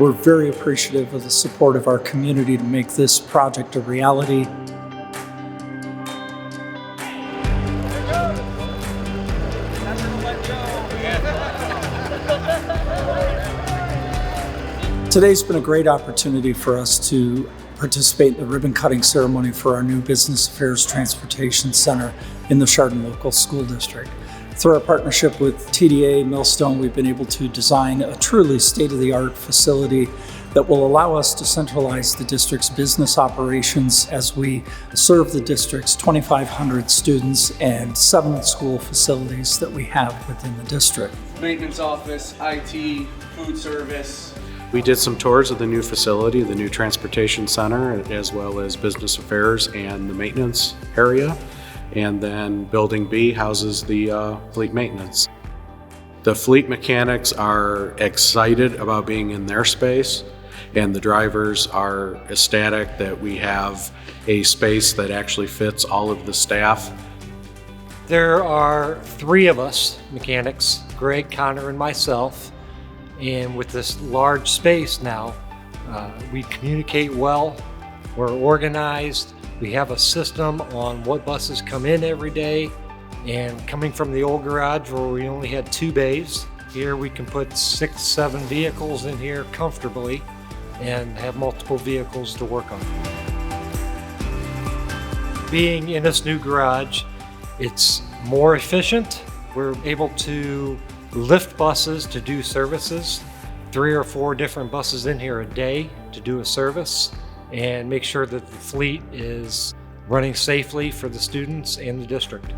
We're very appreciative of the support of our community to make this project a reality. Today's been a great opportunity for us to participate in the ribbon cutting ceremony for our new Business Affairs Transportation Center in the Chardon Local School District. Through our partnership with TDA Millstone, we've been able to design a truly state-of-the-art facility that will allow us to centralize the district's business operations as we serve the district's 2,500 students and 7 school facilities that we have within the district. Maintenance office, IT, food service. We did some tours of the new facility, the new transportation center, as well as business affairs and the maintenance area. And then Building B houses the fleet maintenance. The fleet mechanics are excited about being in their space, and the drivers are ecstatic that we have a space that actually fits all of the staff. There are 3 of us mechanics, Greg, Connor, and myself. And with this large space now, we communicate well, we're organized, we have a system on what buses come in every day. And coming from the old garage where we only had 2 bays, here we can put 6, 7 vehicles in here comfortably and have multiple vehicles to work on. Being in this new garage, it's more efficient. We're able to lift buses to do services, 3 or 4 different buses in here a day to do a service, and make sure that the fleet is running safely for the students and the district.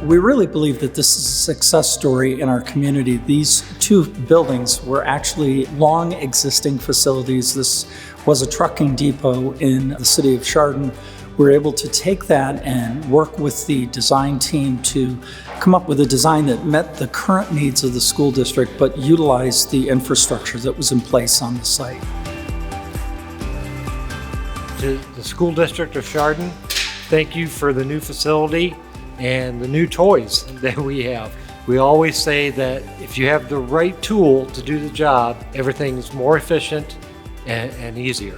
We really believe that this is a success story in our community. These 2 buildings were actually long existing facilities. This was a trucking depot in the city of Chardon. We were able to take that and work with the design team to come up with a design that met the current needs of the school district, but utilized the infrastructure that was in place on the site. To the school district of Chardon, thank you for the new facility and the new toys that we have. We always say that if you have the right tool to do the job, everything is more efficient and easier.